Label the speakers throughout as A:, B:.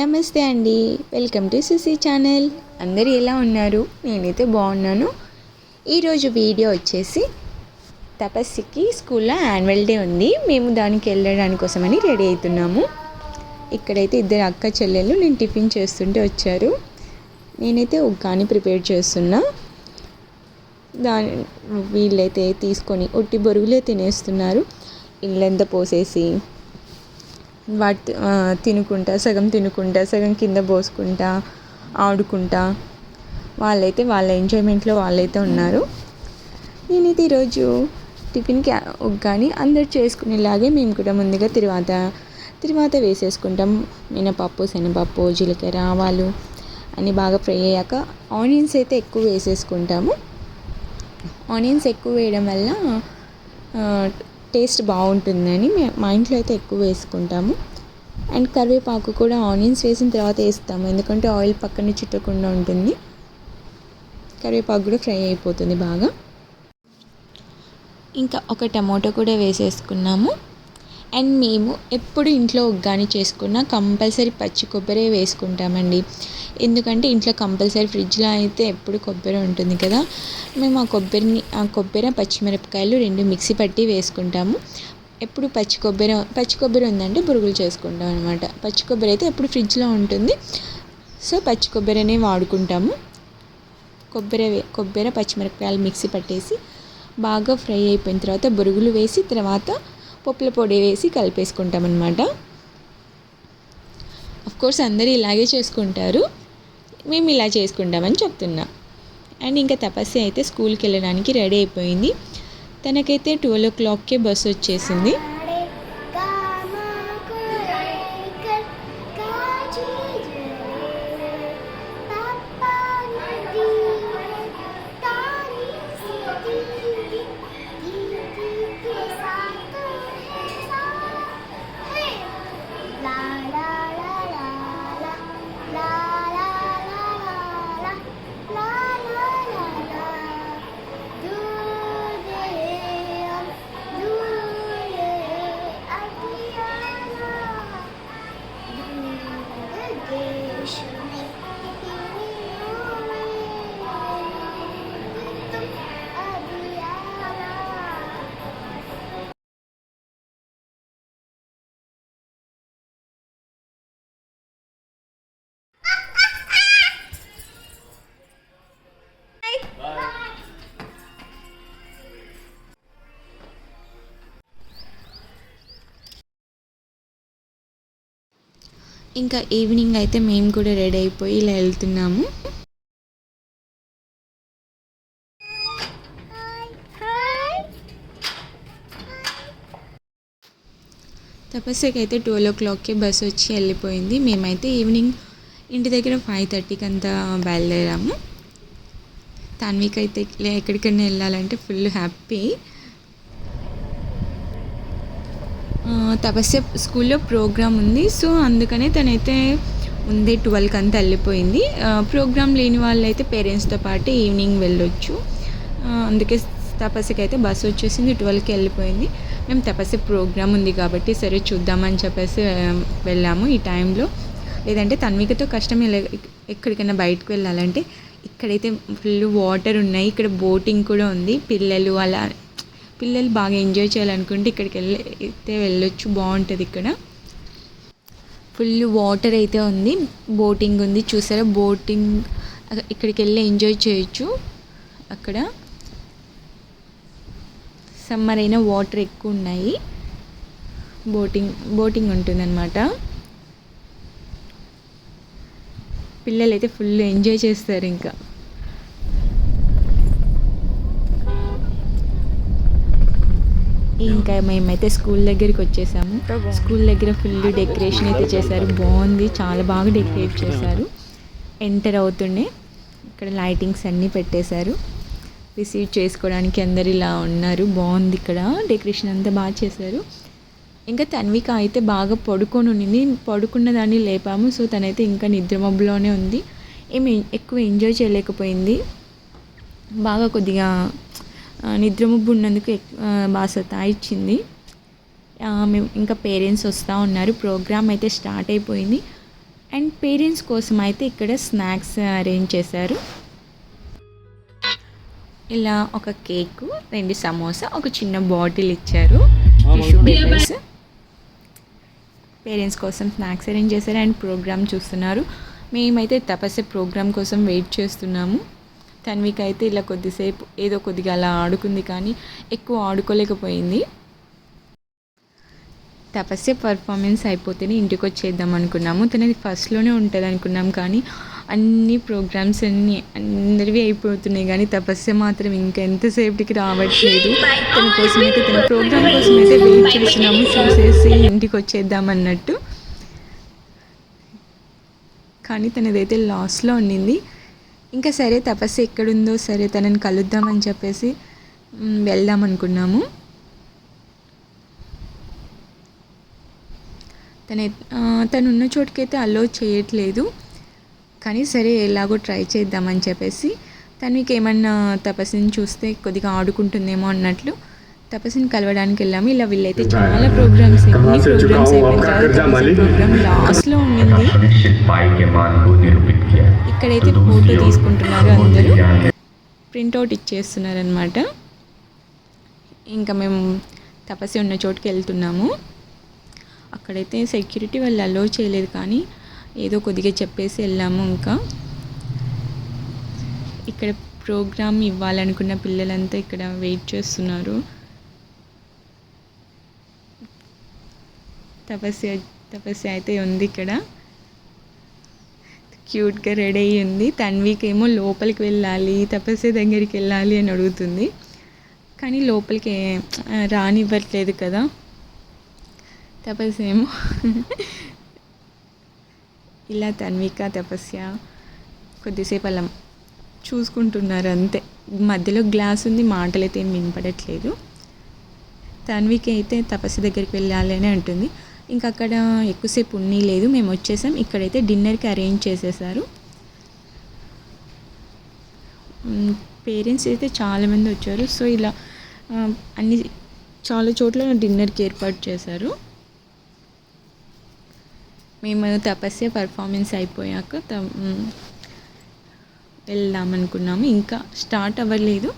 A: నమస్తే అండి. Welcome to Susi channel. అందరూ ఎలా ఉన్నారు? నేనైతే బాగున్నాను. ఈరోజు వీడియో వచ్చేసి తపస్సుకి స్కూల్లో యాన్యువల్ డే ఉంది. మేము దానికి వెళ్ళడానికి కోసమని రెడీ అవుతున్నాము. ఇక్కడైతే ఇద్దరు అక్క చెల్లెళ్ళు నేను టిఫిన్ చేస్తుంటే వచ్చారు. నేనైతే ఉగ్గాని ప్రిపేర్ చేస్తున్నా. వీళ్ళైతే తీసుకొని ఒట్టి బొరుగులే తినేస్తున్నారు. ఇళ్ళంతా పోసేసి తినుకుంటా సగం కింద పోసుకుంటా ఆడుకుంటా వాళ్ళైతే వాళ్ళ ఎంజాయ్మెంట్లో వాళ్ళైతే ఉన్నారు. నేనైతే ఈరోజు టిఫిన్కి ఉగ్గాని అందరు చేసుకునేలాగే మేము కూడా ముందుగా తిరువాత వేసేసుకుంటాం. మినపప్పు, శనగపప్పు, జీలకర్ర, ఆవాలు అన్నీ బాగా ఫ్రై అయ్యాక ఆనియన్స్ అయితే ఎక్కువ వేసేసుకుంటాము. ఆనియన్స్ ఎక్కువ వేయడం వల్ల టేస్ట్ బాగుంటుందని మా ఇంట్లో అయితే ఎక్కువ వేసుకుంటాము. అండ్ కరివేపాకు కూడా ఆనియన్స్ వేసిన తర్వాత వేస్తాము, ఎందుకంటే ఆయిల్ పక్కన చుట్టకుండా ఉంటుంది. కరివేపాకు కూడా ఫ్రై అయిపోతుంది బాగా. ఇంకా ఒక టమాటో కూడా వేసేసుకున్నాము. అండ్ మేము ఎప్పుడు ఇంట్లో ఉగ్గాని చేసుకున్నా కంపల్సరీ పచ్చి కొబ్బరి వేసుకుంటామండి. ఎందుకంటే ఇంట్లో కంపల్సరీ ఫ్రిడ్జ్లో అయితే ఎప్పుడు కొబ్బరి ఉంటుంది కదా. మేము ఆ కొబ్బరి పచ్చిమిరపకాయలు రెండు మిక్సీ పట్టి వేసుకుంటాము. ఎప్పుడు పచ్చి కొబ్బరి ఉందంటే బురుగులు చేసుకుంటాం అనమాట. పచ్చి కొబ్బరి అయితే ఎప్పుడు ఫ్రిడ్జ్లో ఉంటుంది, సో పచ్చి కొబ్బరినే వాడుకుంటాము. కొబ్బరి పచ్చిమిరపకాయలు మిక్సీ పట్టేసి బాగా ఫ్రై అయిపోయిన తర్వాత బురుగులు వేసి తర్వాత పప్పుల పొడి వేసి కలిపేసుకుంటాం అనమాట. కోర్స్ అందరూ ఇలాగే చేసుకుంటారు, మేము ఇలా చేసుకుంటామని చెప్తున్నా. అండ్ ఇంకా తపస్సు అయితే స్కూల్కి వెళ్ళడానికి రెడీ అయిపోయింది. తనకైతే 12 o'clockకే బస్సు వచ్చేసింది. ఇంకా ఈవినింగ్ అయితే మేము కూడా రెడీ అయిపోయి ఇలా వెళ్తున్నాము. తపస్సుకి అయితే 12 o'clockకే బస్సు వచ్చి వెళ్ళిపోయింది. మేమైతే ఈవినింగ్ ఇంటి దగ్గర 5:30కి అంతా బయలుదేరాము. తన్వికి అయితే ఎక్కడికైనా వెళ్ళాలంటే ఫుల్ హ్యాపీ. తపస్సు స్కూల్లో ప్రోగ్రామ్ ఉంది, సో అందుకనే తనైతే ముందే 12కి అంతా వెళ్ళిపోయింది. ప్రోగ్రామ్ లేని వాళ్ళు అయితే పేరెంట్స్తో పాటు ఈవినింగ్ వెళ్ళొచ్చు. అందుకే తపస్సుకి అయితే బస్సు వచ్చేసింది, 12కి వెళ్ళిపోయింది. మేము తపస్సు ప్రోగ్రామ్ ఉంది కాబట్టి సరే చూద్దామని చెప్పేసి వెళ్ళాము ఈ టైంలో. లేదంటే తన్వికతో కష్టం. ఎక్కడికైనా బయటకు వెళ్ళాలంటే ఇక్కడైతే ఫుల్ వాటర్ ఉన్నాయి, ఇక్కడ బోటింగ్ కూడా ఉంది. పిల్లలు బాగా ఎంజాయ్ చేయాలనుకుంటే ఇక్కడికి వెళ్ళొచ్చు, బాగుంటుంది. ఇక్కడ ఫుల్ వాటర్ అయితే ఉంది, బోటింగ్ ఉంది. చూసారా బోటింగ్, ఇక్కడికి వెళ్ళి ఎంజాయ్ చేయొచ్చు. అక్కడ సమ్మర్ అయినా వాటర్ ఎక్కువ ఉన్నాయి, బోటింగ్ ఉంటుందన్నమాట. పిల్లలు అయితే ఫుల్ ఎంజాయ్ చేస్తారు. ఇంకా మేమైతే స్కూల్ దగ్గరికి వచ్చేసాము. స్కూల్ దగ్గర ఫుల్ డెకరేషన్ అయితే చేశారు, బాగుంది, చాలా బాగా డెకరేట్ చేశారు. ఎంటర్ అవుతుండే ఇక్కడ లైటింగ్స్ అన్నీ పెట్టేశారు. రిసీవ్ చేసుకోవడానికి అందరు ఇలా ఉన్నారు, బాగుంది. ఇక్కడ డెకరేషన్ అంతా బాగా చేశారు. ఇంకా తన్విక అయితే బాగా పడుకున్న దాన్ని లేపాము. సో తనైతే ఇంకా నిద్రమబ్బులోనే ఉంది, ఏమి ఎక్కువ ఎంజాయ్ చేయలేకపోయింది. బాగా కొద్దిగా నిద్రమబ్బు ఉన్నందుకు బాగా సతాయిచ్చింది. మేము ఇంకా పేరెంట్స్ వస్తూ ఉన్నారు. ప్రోగ్రామ్ అయితే స్టార్ట్ అయిపోయింది. అండ్ పేరెంట్స్ కోసం అయితే ఇక్కడ స్నాక్స్ అరేంజ్ చేశారు. ఇలా ఒక కేకు, 2 సమోసా, ఒక చిన్న బాటిల్ ఇచ్చారు, టిష్యూ పేపర్స్. పేరెంట్స్ కోసం స్నాక్స్ అరేంజ్ చేశారు అండ్ ప్రోగ్రామ్ చూస్తున్నారు. మేమైతే తపస్సు ప్రోగ్రామ్ కోసం వెయిట్ చేస్తున్నాము. తన్విక అయితే ఇలా కొద్దిసేపు ఏదో కొద్దిగా అలా ఆడుకుంది, కానీ ఎక్కువ ఆడుకోలేకపోయింది. తపస్సు పర్ఫార్మెన్స్ అయిపోతేనే ఇంటికి వచ్చేద్దాం అనుకున్నాము. తనది ఫస్ట్లోనే ఉంటుంది అనుకున్నాం, కానీ అన్ని ప్రోగ్రామ్స్ అందరివి అయిపోతున్నాయి, కానీ తపస్సు మాత్రం ఇంకా ఎంతసేపటికి రావట్లేదు. తన కోసమైతే తన ప్రోగ్రామ్ కోసం అయితే వెయిట్ చేస్తున్నాము, చూసేసి ఇంటికి వచ్చేద్దాం అన్నట్టు. కానీ తనదైతే లాస్ట్లో ఉండింది. ఇంకా సరే తపస్సు ఎక్కడుందో సరే తనని కలుద్దామని చెప్పేసి వెళ్దాం అనుకున్నాము. తనున్న చోటుకైతే అలో చేయట్లేదు, కానీ సరే ఎలాగో ట్రై చేద్దామని చెప్పేసి తనకి ఏమన్నా తపస్సుని చూస్తే కొద్దిగా ఆడుకుంటుందేమో అన్నట్లు తపస్సుని కలవడానికి వెళ్ళాము. ఇలా వీళ్ళైతే చాలా ప్రోగ్రామ్స్ అయిపోయిన తర్వాత ప్రోగ్రామ్ లాస్ట్లో ఉండింది. ఇక్కడైతే ఫోటో తీసుకుంటున్నారు, అందరూ ప్రింట్అవుట్ ఇచ్చేస్తున్నారు అనమాట. ఇంకా మేము తపస్సు ఉన్న చోటుకి వెళ్తున్నాము. అక్కడైతే సెక్యూరిటీ వాళ్ళు అలో చేయలేదు, కానీ ఏదో కొద్దిగా చెప్పేసి వెళ్ళాము. ఇంకా ఇక్కడ ప్రోగ్రామ్ ఇవ్వాలనుకున్న పిల్లలంతా ఇక్కడ వెయిట్ చేస్తున్నారు. తపస్సు అయితే ఉంది ఇక్కడ, క్యూట్గా రెడీ అయ్యి ఉంది. తన్వికి ఏమో లోపలికి వెళ్ళాలి, తపస్సు దగ్గరికి వెళ్ళాలి అని అడుగుతుంది, కానీ లోపలికి రానివ్వట్లేదు కదా. తపస్సు ఏమో ఇలా తన్విక తపస్య కొద్దిసేపు అలా చూసుకుంటున్నారు అంతే. మధ్యలో గ్లాస్ ఉంది, మాటలు అయితే ఏం వినపడట్లేదు. తన్విక అయితే తపస్సు దగ్గరికి వెళ్ళాలి అని అంటుంది. ఇంకా అక్కడ ఎక్కువసేపు లేదు, మేము వచ్చేసాం. ఇక్కడైతే డిన్నర్కి అరేంజ్ చేసేసారు. పేరెంట్స్ అయితే చాలామంది వచ్చారు. సో ఇలా అన్ని చాలా చోట్ల డిన్నర్కి ఏర్పాటు చేశారు. మేము తపస్సు పర్ఫార్మెన్స్ అయిపోయాక వెళ్దాం అనుకున్నాము. ఇంకా స్టార్ట్ అవ్వలేదు,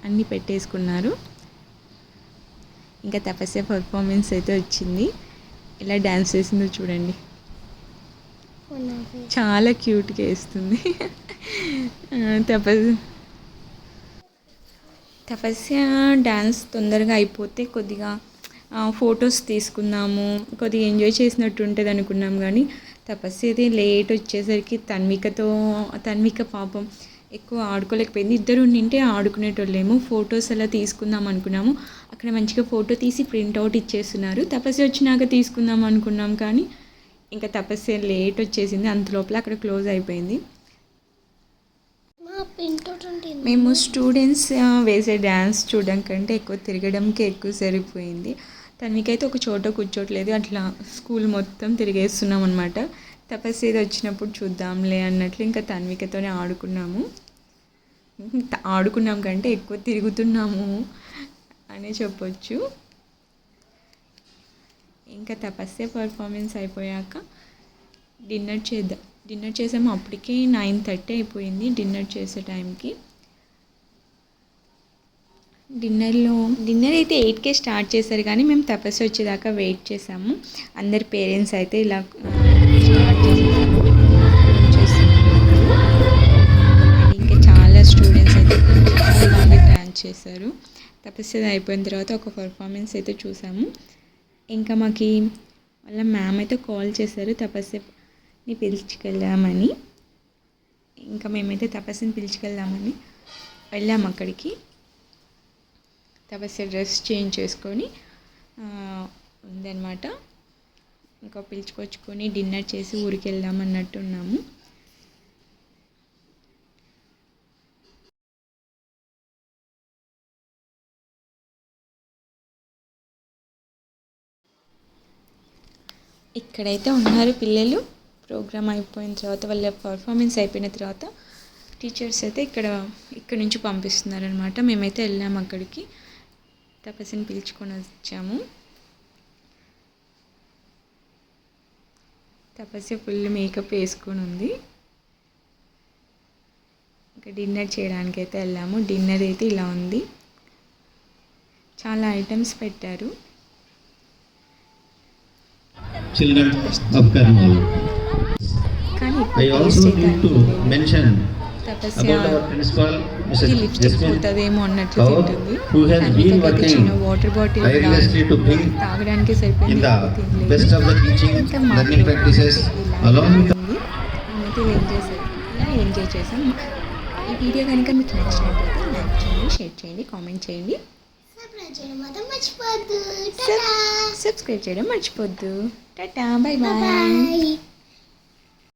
A: అన్నీ పెట్టేసుకున్నారు. ఇంకా తపస్సు పర్ఫార్మెన్స్ అయితే వచ్చింది. ఇలా డ్యాన్స్ చేసిందో చూడండి, చాలా క్యూట్గా వేస్తుంది. తపస్సు డ్యాన్స్ తొందరగా అయిపోతే కొద్దిగా ఫొటోస్ తీసుకున్నాము, కొద్దిగా ఎంజాయ్ చేసినట్టు ఉంటుంది అనుకున్నాం. కానీ తపస్సు అయితే లేట్ వచ్చేసరికి తన్విక పాపం ఎక్కువ ఆడుకోలేకపోయింది. ఇద్దరు నింటే ఆడుకునేటోళ్ళేమో. ఫొటోస్ అలా తీసుకుందాం అనుకున్నాము, అక్కడ మంచిగా ఫోటో తీసి ప్రింట్అవుట్ ఇచ్చేస్తున్నారు. తపస్సు వచ్చినాక తీసుకుందాం అనుకున్నాం, కానీ ఇంకా తపస్సు లేట్ వచ్చేసింది. అంత లోపల అక్కడ క్లోజ్ అయిపోయింది. మేము స్టూడెంట్స్ వేసే డ్యాన్స్ చూడడం కంటే ఎక్కువ తిరగడంకే ఎక్కువ సరిపోయింది. తనకైతే ఒక చోట కూర్చోట్లేదు, అట్లా స్కూల్ మొత్తం తిరిగేస్తున్నాం అనమాట. తపస్సు ఏది వచ్చినప్పుడు చూద్దాంలే అన్నట్లు ఇంకా తన్వికతోనే ఆడుకున్నాం కంటే ఎక్కువ తిరుగుతున్నాము అనే చెప్పొచ్చు. ఇంకా తపస్సు పర్ఫార్మెన్స్ అయిపోయాక డిన్నర్ చేసాము. అప్పటికే 9:30 అయిపోయింది డిన్నర్ చేసే టైంకి. డిన్నర్ అయితే 8కే స్టార్ట్ చేశారు, కానీ మేము తపస్సు వచ్చేదాకా వెయిట్ చేసాము. అందరి పేరెంట్స్ అయితే ఇలా స్టార్ట్ చేస్తున్నారు. ఇంకా చాలా స్టూడెంట్స్ అయితే చాలా బాగా డాన్స్ చేశారు. తపస్సు అయిపోయిన తర్వాత ఒక పర్ఫార్మెన్స్ అయితే చూసాము. ఇంకా మాకు వాళ్ళ మ్యామ్ అయితే కాల్ చేశారు తపస్సుని పిలుచుకెళ్దామని. ఇంకా మేమైతే తపస్సుని పిలుచుకెళ్దామని వెళ్ళాము అక్కడికి. తపస్సు డ్రెస్ చేంజ్ చేసుకొని ఉందన్నమాట. ఇంకా పిలుచుకొచ్చుకొని డిన్నర్ చేసి ఊరికి వెళ్దాం అన్నట్టు ఉన్నాము. ఇక్కడైతే ఉన్నారు పిల్లలు. ప్రోగ్రామ్ అయిపోయిన తర్వాత వాళ్ళ పర్ఫార్మెన్స్ అయిపోయిన తర్వాత టీచర్స్ అయితే ఇక్కడ నుంచి పంపిస్తున్నారనమాట. మేమైతే వెళ్ళాము అక్కడికి, తపస్సుని పిలుచుకొని వచ్చాము. తపస్య ఫుల్ మేకప్ వేసుకొని ఉంది. ఇంకా డిన్నర్ చేయడానికి అయితే వెళ్ళాము. డిన్నర్ అయితే ఇలా ఉంది, చాలా ఐటమ్స్ పెట్టారు. కానీ తపస్య లిప్స్టిక్ పోతుందేమో అన్నట్లు తింటుంది. చిన్న వాటర్ బాటిల్ తాగడానికి సరిపోయింది. ఎంజాయ్ చేసాం. ఈ వీడియో కనుక మీకు నచ్చినట్లయితే లైక్ చేయండి, షేర్ చేయండి, కామెంట్ చేయండి, సబ్స్క్రైబ్ చేయడం మర్చిపోద్దు. టాటా, బై బాయ్.